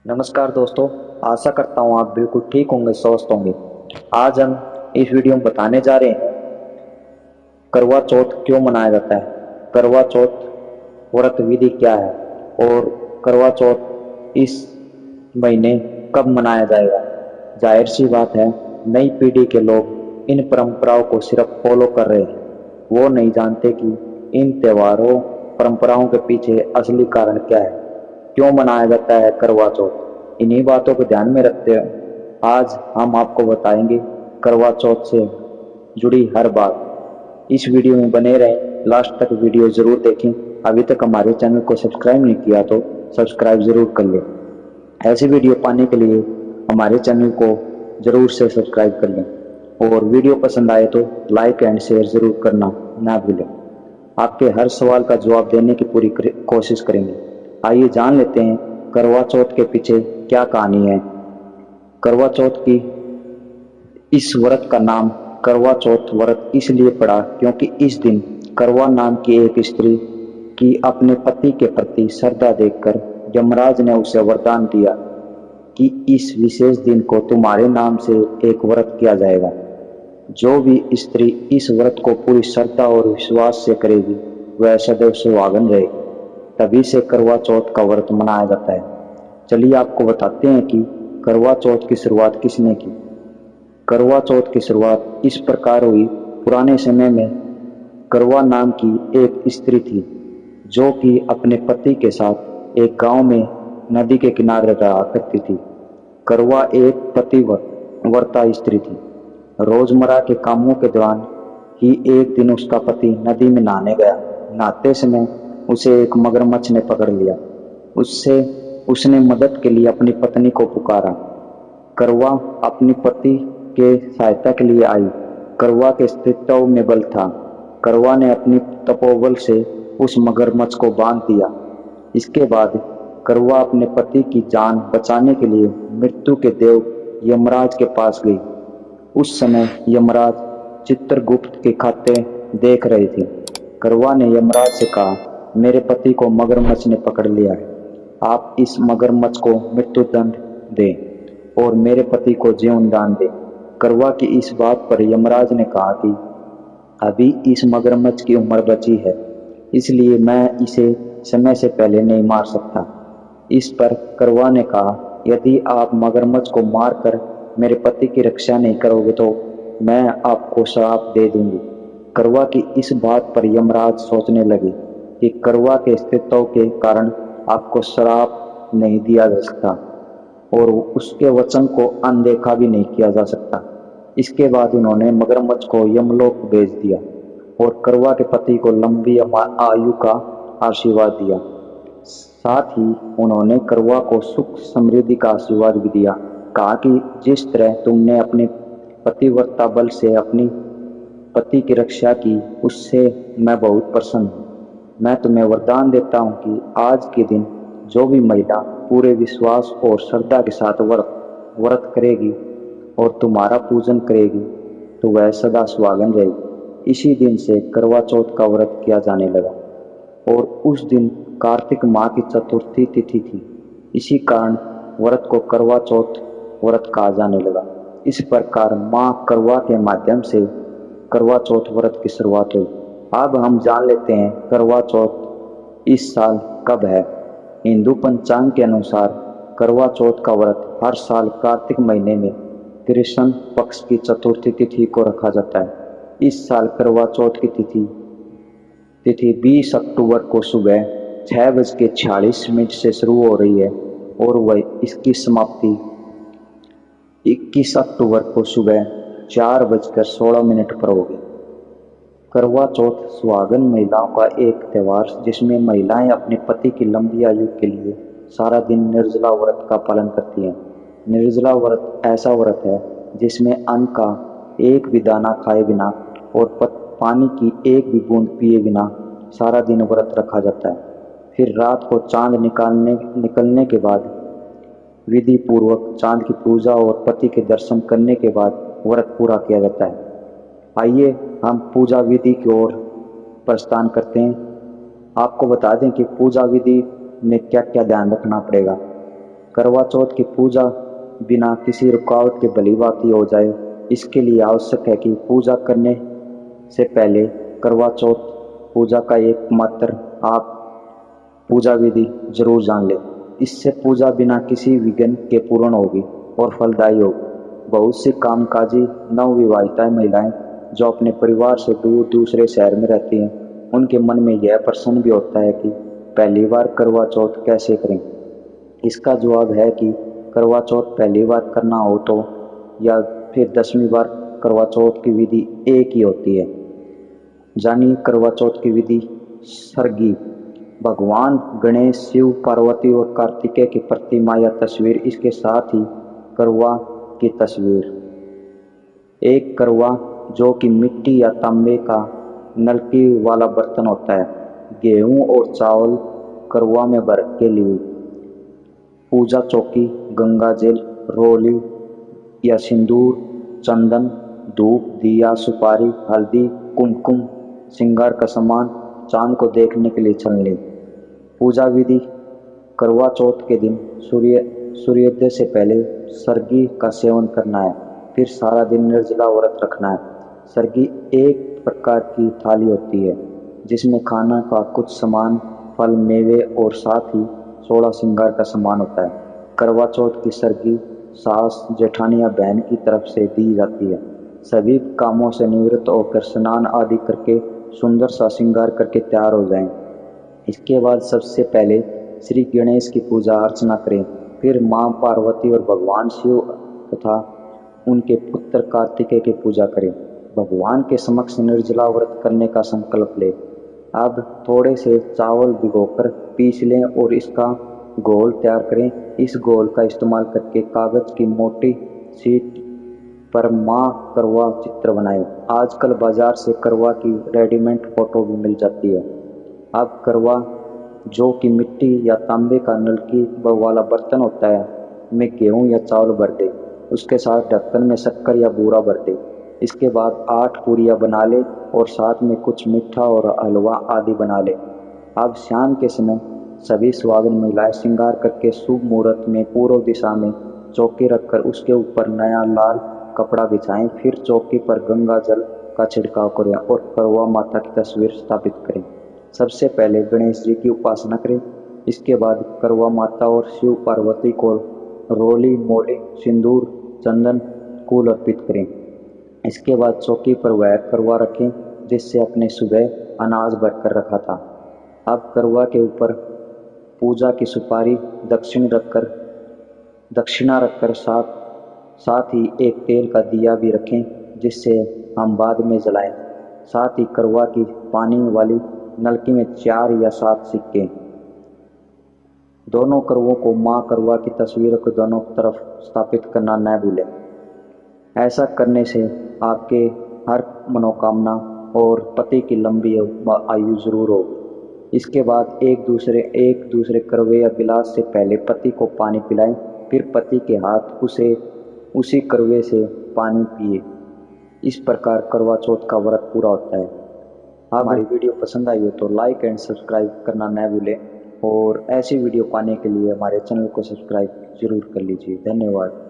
नमस्कार दोस्तों। आशा करता हूँ आप बिल्कुल ठीक होंगे, स्वस्थ होंगे। आज हम इस वीडियो में बताने जा रहे हैं करवा चौथ क्यों मनाया जाता है, करवा चौथ व्रत विधि क्या है और करवा चौथ इस महीने कब मनाया जाएगा। जाहिर सी बात है, नई पीढ़ी के लोग इन परंपराओं को सिर्फ फॉलो कर रहे हैं। वो नहीं जानते कि इन त्योहारों परंपराओं के पीछे असली कारण क्या है, क्यों मनाया जाता है करवा चौथ। इन्हीं बातों को ध्यान में रखते हुए आज हम आपको बताएंगे करवा चौथ से जुड़ी हर बात। इस वीडियो में बने रहें, लास्ट तक वीडियो जरूर देखें। अभी तक हमारे चैनल को सब्सक्राइब नहीं किया तो सब्सक्राइब जरूर कर लें। ऐसी वीडियो पाने के लिए हमारे चैनल को जरूर से सब्सक्राइब कर लें और वीडियो पसंद आए तो लाइक एंड शेयर जरूर करना ना भूलें। आपके हर सवाल का जवाब देने की पूरी कोशिश करेंगे। आइए जान लेते हैं करवा चौथ के पीछे क्या कहानी है। करवा चौथ की इस व्रत का नाम करवा चौथ व्रत इसलिए पड़ा क्योंकि इस दिन करवा नाम की एक स्त्री की अपने पति के प्रति श्रद्धा देखकर यमराज ने उसे वरदान दिया कि इस विशेष दिन को तुम्हारे नाम से एक व्रत किया जाएगा। जो भी स्त्री इस व्रत को पूरी श्रद्धा और विश्वास से करेगी वह सदैव सुहागन रहेगी। तभी से करवा चौथ का व्रत मनाया जाता है। चलिए आपको बताते हैं कि करवा चौथ की शुरुआत किसने की। करवा चौथ की शुरुआत इस प्रकार हुई। पुराने समय में करवा नाम की एक स्त्री थी जो कि अपने पति के साथ एक गांव में नदी के किनारे रहा करती थी। करवा एक पतिव्रता स्त्री थी। रोजमर्रा के कामों के दौरान ही एक दिन उसका पति नदी में नहाने गया। नहाते समय उसे एक मगरमच्छ ने पकड़ लिया। उसने मदद के लिए अपनी पत्नी को पुकारा। करवा अपनी पति के सहायता के लिए आई। करवा के अस्तित्व में बल था। करवा ने अपनी तपोबल से उस मगरमच्छ को बांध दिया। इसके बाद करवा अपने पति की जान बचाने के लिए मृत्यु के देव यमराज के पास गई। उस समय यमराज चित्रगुप्त के खाते देख रहे थे। करवा ने यमराज से कहा, मेरे पति को मगरमच्छ ने पकड़ लिया है। आप इस मगरमच्छ को मृत्यु दंड दें और मेरे पति को जीवन दान दें। करवा की इस बात पर यमराज ने कहा कि अभी इस मगरमच्छ की उम्र बची है, इसलिए मैं इसे समय से पहले नहीं मार सकता। इस पर करवा ने कहा, यदि आप मगरमच्छ को मारकर मेरे पति की रक्षा नहीं करोगे तो मैं आपको श्राप दे दूंगी। करवा की इस बात पर यमराज सोचने लगे कि करवा के अस्तित्व के कारण आपको श्राप नहीं दिया जा सकता और उसके वचन को अनदेखा भी नहीं किया जा सकता। इसके बाद उन्होंने मगरमच्छ को यमलोक भेज दिया और करवा के पति को लंबी आयु का आशीर्वाद दिया। साथ ही उन्होंने करवा को सुख समृद्धि का आशीर्वाद भी दिया। कहा कि जिस तरह तुमने अपने पतिव्रता बल से अपनी पति की रक्षा की, उससे मैं बहुत प्रसन्न हूँ। मैं तुम्हें वरदान देता हूँ कि आज के दिन जो भी महिला पूरे विश्वास और श्रद्धा के साथ व्रत करेगी और तुम्हारा पूजन करेगी तो वह सदा सुहागन रहेगी। इसी दिन से करवा चौथ का व्रत किया जाने लगा और उस दिन कार्तिक माह की चतुर्थी तिथि थी। इसी कारण व्रत को करवा चौथ व्रत कहा जाने लगा। इस प्रकार माँ करवा के माध्यम से करवा चौथ व्रत की शुरुआत हुई। अब हम जान लेते हैं करवा चौथ इस साल कब है। हिंदू पंचांग के अनुसार करवा चौथ का व्रत हर साल कार्तिक महीने में कृष्ण पक्ष की चतुर्थी तिथि को रखा जाता है। इस साल करवा चौथ की तिथि 20 अक्टूबर को सुबह 6:46 से शुरू हो रही है और वह इसकी समाप्ति 21 अक्टूबर को सुबह 4:16 पर होगी। करवा चौथ सुहागन महिलाओं का एक त्यौहार जिसमें महिलाएं अपने पति की लंबी आयु के लिए सारा दिन निर्जला व्रत का पालन करती हैं। निर्जला व्रत ऐसा व्रत है जिसमें अन्न का एक भी दाना खाए बिना और पानी की एक भी बूंद पिए बिना सारा दिन व्रत रखा जाता है। फिर रात को चांद निकलने के बाद विधि पूर्वक चांद की पूजा और पति के दर्शन करने के बाद व्रत पूरा किया जाता है। आइए हम पूजा विधि की ओर प्रस्थान करते हैं। आपको बता दें कि पूजा विधि में क्या क्या ध्यान रखना पड़ेगा। करवा चौथ की पूजा बिना किसी रुकावट के भलीभांति हो जाए, इसके लिए आवश्यक है कि पूजा करने से पहले करवा चौथ पूजा का एकमात्र आप पूजा विधि जरूर जान लें। इससे पूजा बिना किसी विघ्न के पूर्ण होगी और फलदायी होगी। बहुत सी कामकाजी नवविवाहिता महिलाएं जो अपने परिवार से दूर दूसरे शहर में रहती हैं, उनके मन में यह प्रश्न भी होता है कि पहली बार करवा चौथ कैसे करें। इसका जवाब है कि करवा चौथ पहली बार करना हो तो या फिर 10वीं बार करवा चौथ की विधि एक ही होती है। जानिए करवा चौथ की विधि। सरगी। भगवान गणेश, शिव, पार्वती और कार्तिकेय की प्रतिमा या तस्वीर, इसके साथ ही करवा की तस्वीर। एक करवा जो कि मिट्टी या तांबे का नलकी वाला बर्तन होता है। गेहूं और चावल करवा में भर के लिए। पूजा चौकी, गंगा जल, रोली या सिंदूर, चंदन, धूप, दिया, सुपारी, हल्दी, कुमकुम, श्रृंगार का सामान, चांद को देखने के लिए छलनी। पूजा विधि। करवा चौथ के दिन सूर्योदय से पहले सरगी का सेवन करना है, फिर सारा दिन निर्जला व्रत रखना है। सरगी एक प्रकार की थाली होती है जिसमें खाना का कुछ सामान, फल, मेवे और साथ ही 16 श्रृंगार का सामान होता है। करवा चौथ की सरगी सास, जेठानी या बहन की तरफ से दी जाती है। सभी कामों से निवृत्त होकर स्नान आदि करके सुंदर सा श्रृंगार करके तैयार हो जाएं। इसके बाद सबसे पहले श्री गणेश की पूजा अर्चना करें, फिर माँ पार्वती और भगवान शिव तथा उनके पुत्र कार्तिकेय की पूजा करें। भगवान के समक्ष निर्जला व्रत करने का संकल्प लें। अब थोड़े से चावल भिगोकर पीस लें और इसका घोल तैयार करें। इस घोल का इस्तेमाल करके कागज की मोटी शीट पर माँ करवा चित्र बनाएं। आजकल बाजार से करवा की रेडीमेड फोटो भी मिल जाती है। अब करवा जो कि मिट्टी या तांबे का नलकी वाला बर्तन होता है में गेहूं या चावल भर दे, उसके साथ ढक्कन में शक्कर या बूरा भर दे। इसके बाद 8 पूरियां बना ले और साथ में कुछ मीठा और हलवा आदि बना ले। अब शाम के समय सभी सुहागिन महिलाएं श्रृंगार करके शुभ मुहूर्त में पूर्व दिशा में चौकी रखकर उसके ऊपर नया लाल कपड़ा बिछाएं। फिर चौकी पर गंगा जल का छिड़काव करें और करवा माता की तस्वीर स्थापित करें। सबसे पहले गणेश जी की उपासना करें। इसके बाद करवा माता और शिव पार्वती को रोली, मोली, सिंदूर, चंदन, फूल अर्पित करें। इसके बाद चौकी पर वह करवा रखें जिससे अपने सुबह अनाज भरकर रखा था। अब करवा के ऊपर पूजा की सुपारी, दक्षिणा रखकर साथ ही एक तेल का दिया भी रखें जिससे हम बाद में जलाएं। साथ ही करवा की पानी वाली नलकी में 4 या 7 सिक्के। दोनों करवों को माँ करवा की तस्वीर को दोनों तरफ स्थापित करना न भूलें। ऐसा करने से आपके हर मनोकामना और पति की लंबी आयु जरूर होगी। इसके बाद एक दूसरे करवे या गिलास से पहले पति को पानी पिलाएं, फिर पति के हाथ उसी करवे से पानी पिए। इस प्रकार करवा चौथ का व्रत पूरा होता है। हमारी वीडियो पसंद आई हो तो लाइक एंड सब्सक्राइब करना न भूलें और ऐसी वीडियो पाने के लिए हमारे चैनल को सब्सक्राइब जरूर कर लीजिए। धन्यवाद।